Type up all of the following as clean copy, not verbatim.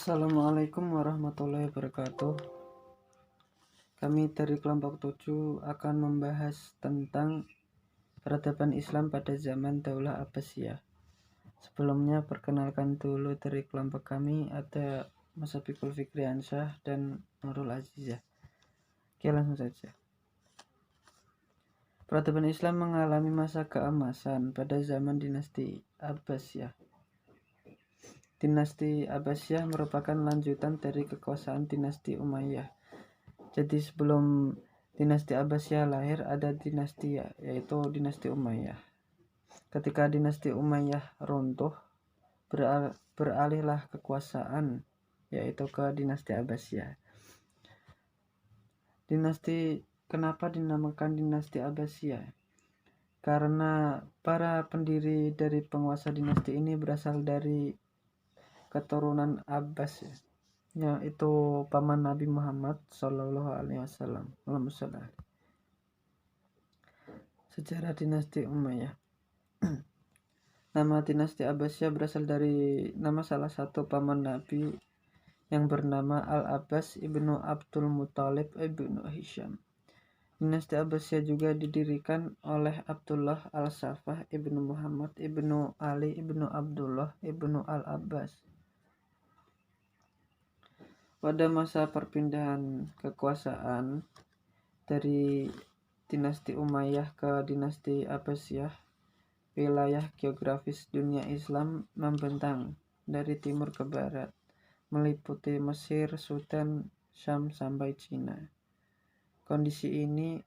Assalamualaikum warahmatullahi wabarakatuh. Kami dari kelompok 7 akan membahas tentang peradaban Islam pada zaman Daulah Abbasiyah. Sebelumnya perkenalkan dulu dari kelompok kami ada Mas Abiqul Fikriansyah dan Nurul Azizah. Oke, langsung saja. Peradaban Islam mengalami masa keemasan pada zaman dinasti Abbasiyah. Dinasti Abbasiyah merupakan lanjutan dari kekuasaan dinasti Umayyah. Jadi sebelum dinasti Abbasiyah lahir ada dinasti yaitu dinasti Umayyah. Ketika dinasti Umayyah runtuh, beralihlah kekuasaan yaitu ke dinasti Abbasiyah. Kenapa dinamakan dinasti Abbasiyah? Karena para pendiri dari penguasa dinasti ini berasal dari keturunan Abbas, yaitu paman Nabi Muhammad Shallallahu Alaihi Wasallam. Sejarah dinasti Umayyah. Nama dinasti Abbasiyah berasal dari nama salah satu paman Nabi yang bernama Al-Abbas ibnu Abdul Muthalib ibnu Hisham. Dinasti Abbasiyah juga didirikan oleh Abdullah Al-Safah ibnu Muhammad ibnu Ali ibnu Abdullah ibnu Al-Abbas. Pada masa perpindahan kekuasaan dari dinasti Umayyah ke dinasti Abbasiyah, wilayah geografis dunia Islam membentang dari timur ke barat, meliputi Mesir, Sudan, Syam sampai Cina. Kondisi ini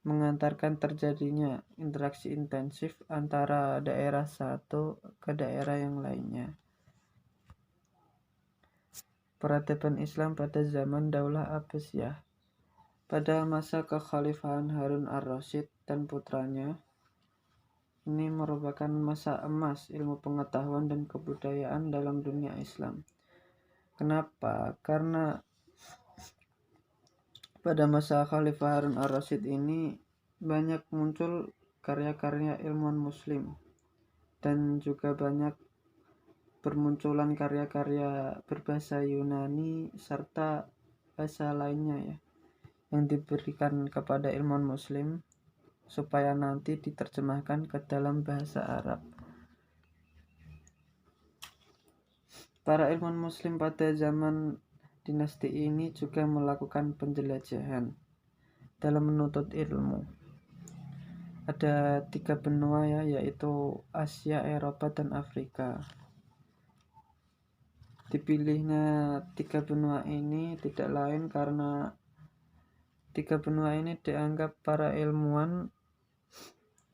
mengantarkan terjadinya interaksi intensif antara daerah satu ke daerah yang lainnya. Peradaban Islam pada zaman Daulah Abbasiyah. Pada masa kekhalifahan Harun ar-Rasyid dan putranya, ini merupakan masa emas ilmu pengetahuan dan kebudayaan dalam dunia Islam. Kenapa? Karena pada masa Khalifah Harun ar-Rasyid ini banyak muncul karya-karya ilmuwan muslim dan juga banyak bermunculan karya-karya berbahasa Yunani serta bahasa lainnya yang diberikan kepada ilmuwan muslim supaya nanti diterjemahkan ke dalam bahasa Arab. Para ilmuwan muslim pada zaman dinasti ini juga melakukan penjelajahan dalam menuntut ilmu. Ada 3 benua yaitu Asia, Eropa, dan Afrika. Dipilihnya 3 benua ini tidak lain karena 3 benua ini dianggap para ilmuwan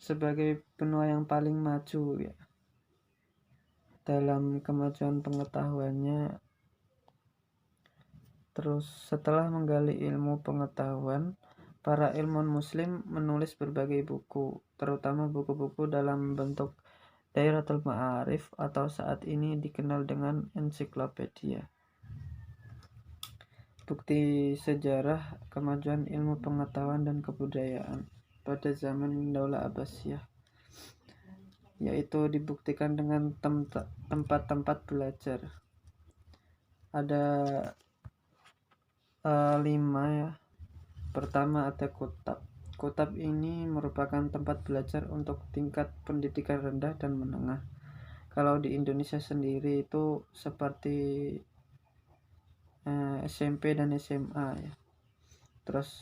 sebagai benua yang paling maju dalam kemajuan pengetahuannya. Terus setelah menggali ilmu pengetahuan, para ilmuwan muslim menulis berbagai buku, terutama buku-buku dalam bentuk Dairatul Ma'arif atau saat ini dikenal dengan ensiklopedia. Bukti sejarah kemajuan ilmu pengetahuan dan kebudayaan pada zaman Daulah Abbasiyah, yaitu dibuktikan dengan tempat-tempat belajar. Ada 5 Pertama ada Kutab. Kutab ini merupakan tempat belajar untuk tingkat pendidikan rendah dan menengah. Kalau di Indonesia sendiri itu seperti SMP dan SMA Terus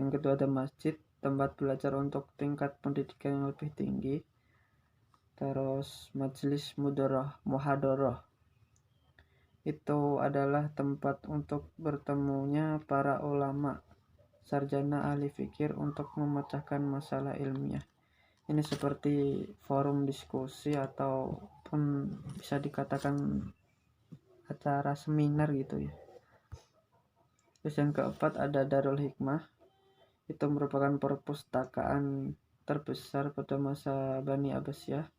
yang kedua ada masjid, tempat belajar untuk tingkat pendidikan yang lebih tinggi. Terus majelis muhadharah itu adalah tempat untuk bertemunya para ulama, sarjana ahli fikir untuk memecahkan masalah ilmiah. Ini seperti forum diskusi ataupun bisa dikatakan acara seminar gitu ya. Terus yang keempat ada Darul Hikmah. Itu merupakan perpustakaan terbesar pada masa Bani Abbasiyah.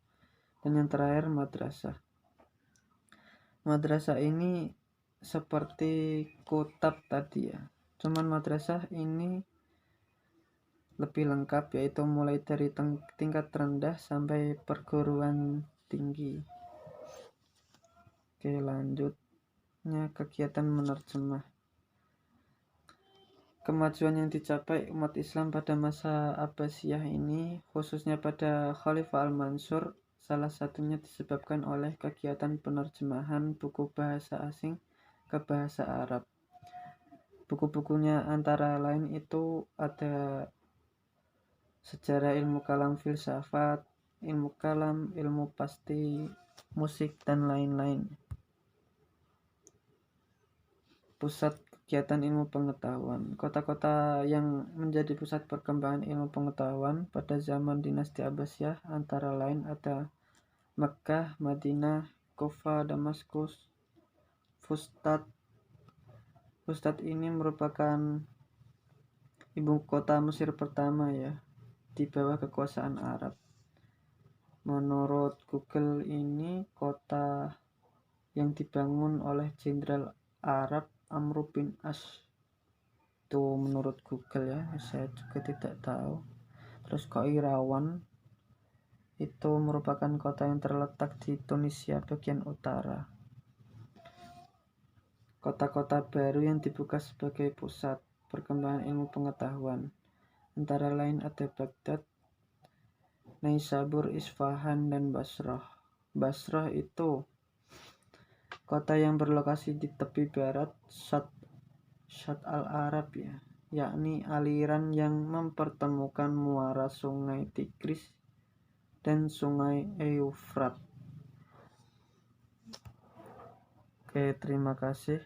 Dan yang terakhir madrasah. Madrasah ini seperti kutab tadi ya. Cuman madrasah ini lebih lengkap, yaitu mulai dari tingkat rendah sampai perguruan tinggi. Oke, lanjut. maraknya kegiatan menerjemah. Kemajuan yang dicapai umat Islam pada masa Abbasiyah ini, khususnya pada Khalifah Al-Mansur, salah satunya disebabkan oleh kegiatan penerjemahan buku bahasa asing ke bahasa Arab. Buku-bukunya antara lain itu ada sejarah ilmu kalam filsafat, ilmu kalam, ilmu pasti, musik, dan lain-lain. Pusat kegiatan ilmu pengetahuan. Kota-kota yang menjadi pusat perkembangan ilmu pengetahuan pada zaman dinasti Abbasiyah antara lain ada Mekkah, Madinah, Kufa, Damaskus, Fustat. Fustat ini merupakan ibu kota Mesir pertama ya, di bawah kekuasaan Arab. Menurut Google ini kota yang dibangun oleh Jenderal Arab Amr bin As. Itu menurut Google ya, saya juga tidak tahu. Terus Qairawan itu merupakan kota yang terletak di Tunisia bagian utara. Kota-kota baru yang dibuka sebagai pusat perkembangan ilmu pengetahuan antara lain ada Baghdad, Naisabur, Isfahan, dan Basrah. Basrah itu kota yang berlokasi di tepi barat Shatt al-Arab ya, yakni aliran yang mempertemukan muara sungai Tigris dan sungai Eufrat. Oke, terima kasih.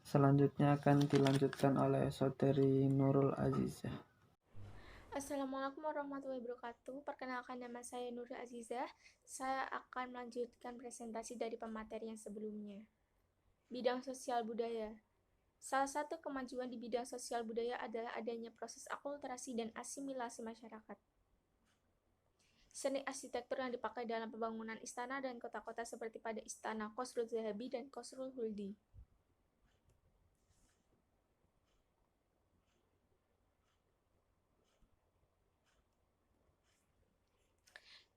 Selanjutnya akan dilanjutkan oleh saudari Nurul Azizah. Assalamualaikum warahmatullahi wabarakatuh. Perkenalkan, nama saya Nurul Azizah. Saya akan melanjutkan presentasi dari pemateri yang sebelumnya. Bidang sosial budaya. Salah satu kemajuan di bidang sosial budaya adalah adanya proses akulturasi dan asimilasi masyarakat. Seni arsitektur yang dipakai dalam pembangunan istana dan kota-kota seperti pada Istana Khosrul Zahabi dan Khosrul Huldi.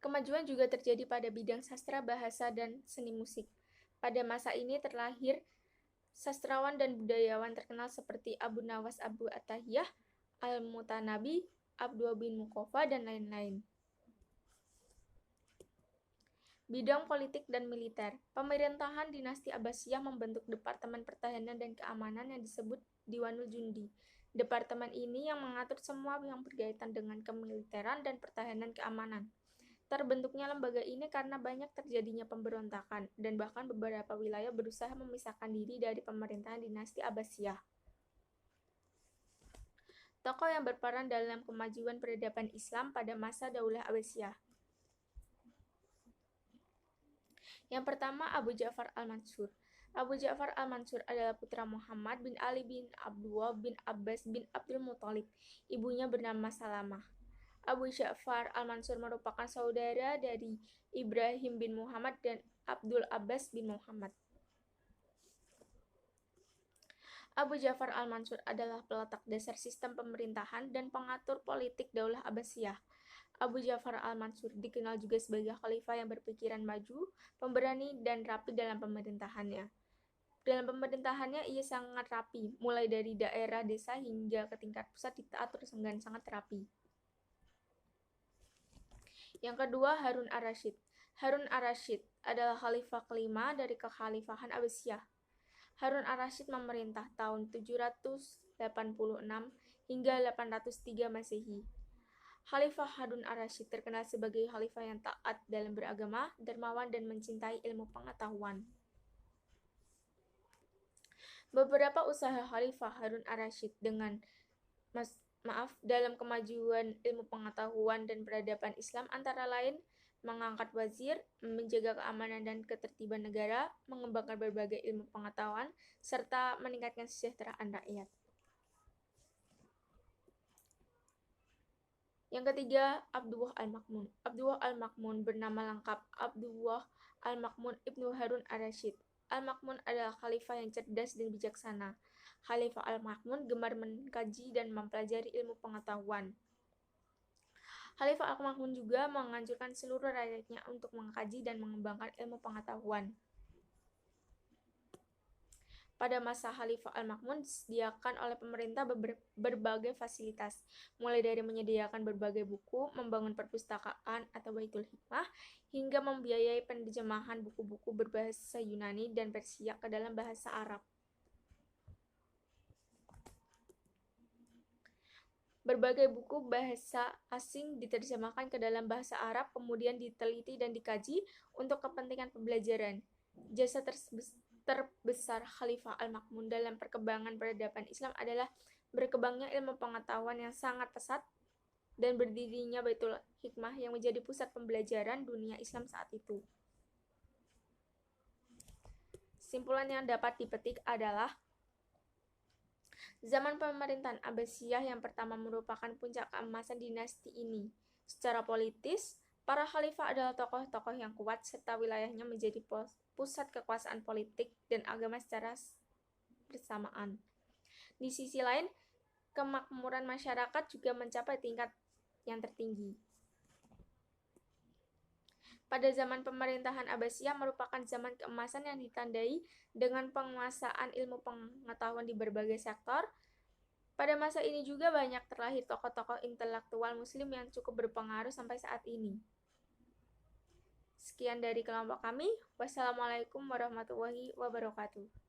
Kemajuan juga terjadi pada bidang sastra, bahasa, dan seni musik. Pada masa ini terlahir sastrawan dan budayawan terkenal seperti Abu Nawas Abu Attahiyah, Al-Mutanabi, Abdul bin Muqaffa, dan lain-lain. Bidang politik dan militer. Pemerintahan dinasti Abbasiyah membentuk Departemen Pertahanan dan Keamanan yang disebut Diwanul Jundi. Departemen ini yang mengatur semua yang berkaitan dengan kemiliteran dan pertahanan keamanan. Terbentuknya lembaga ini karena banyak terjadinya pemberontakan, dan bahkan beberapa wilayah berusaha memisahkan diri dari pemerintahan dinasti Abbasiyah. Tokoh yang berperan dalam kemajuan peradaban Islam pada masa Daulah Abbasiyah. Yang pertama, Abu Ja'far Al-Mansur. Abu Ja'far Al-Mansur adalah putra Muhammad bin Ali bin Abdullah bin Abbas bin Abdul Muthalib. Ibunya bernama Salamah. Abu Ja'far Al-Mansur merupakan saudara dari Ibrahim bin Muhammad dan Abdul Abbas bin Muhammad. Abu Ja'far Al-Mansur adalah peletak dasar sistem pemerintahan dan pengatur politik Daulah Abbasiyah. Abu Ja'far Al-Mansur dikenal juga sebagai khalifah yang berpikiran maju, pemberani, dan rapi dalam pemerintahannya. Dalam pemerintahannya, ia sangat rapi, mulai dari daerah desa hingga ke tingkat pusat diatur dengan sangat rapi. Yang kedua, Harun ar-Rasyid. Harun ar-Rasyid adalah khalifah kelima dari kekhalifahan Abbasiyah. Harun ar-Rasyid memerintah tahun 786 hingga 803 Masehi. Khalifah Harun ar-Rasyid terkenal sebagai khalifah yang taat dalam beragama, dermawan, dan mencintai ilmu pengetahuan. Beberapa usaha Khalifah Harun ar-Rasyid dalam kemajuan ilmu pengetahuan dan peradaban Islam antara lain mengangkat wazir, menjaga keamanan dan ketertiban negara, mengembangkan berbagai ilmu pengetahuan, serta meningkatkan kesejahteraan rakyat. Yang ketiga, Abdullah Al-Ma'mun. Abdullah Al-Ma'mun bernama lengkap Abdullah Al-Ma'mun Ibnu Harun ar-Rasyid. Al-Ma'mun adalah khalifah yang cerdas dan bijaksana. Khalifah Al-Ma'mun gemar mengkaji dan mempelajari ilmu pengetahuan. Khalifah Al-Ma'mun juga menganjurkan seluruh rakyatnya untuk mengkaji dan mengembangkan ilmu pengetahuan. Pada masa Khalifah Al-Ma'mun disediakan oleh pemerintah berbagai fasilitas, mulai dari menyediakan berbagai buku, membangun perpustakaan atau Baitul Hikmah, hingga membiayai penerjemahan buku-buku berbahasa Yunani dan Persia ke dalam bahasa Arab. Berbagai buku bahasa asing diterjemahkan ke dalam bahasa Arab, kemudian diteliti dan dikaji untuk kepentingan pembelajaran. Jasa terbesar Khalifah Al-Ma'mun dalam perkembangan peradaban Islam adalah berkembangnya ilmu pengetahuan yang sangat pesat dan berdirinya Baitul Hikmah yang menjadi pusat pembelajaran dunia Islam saat itu. Simpulan yang dapat dipetik adalah zaman pemerintahan Abbasiyah yang pertama merupakan puncak keemasan dinasti ini. Secara politis, para khalifah adalah tokoh-tokoh yang kuat serta wilayahnya menjadi pusat kekuasaan politik dan agama secara bersamaan. Di sisi lain, kemakmuran masyarakat juga mencapai tingkat yang tertinggi. Pada zaman pemerintahan Abbasiyah merupakan zaman keemasan yang ditandai dengan penguasaan ilmu pengetahuan di berbagai sektor. Pada masa ini juga banyak terlahir tokoh-tokoh intelektual muslim yang cukup berpengaruh sampai saat ini. Sekian dari kelompok kami. Wassalamualaikum warahmatullahi wabarakatuh.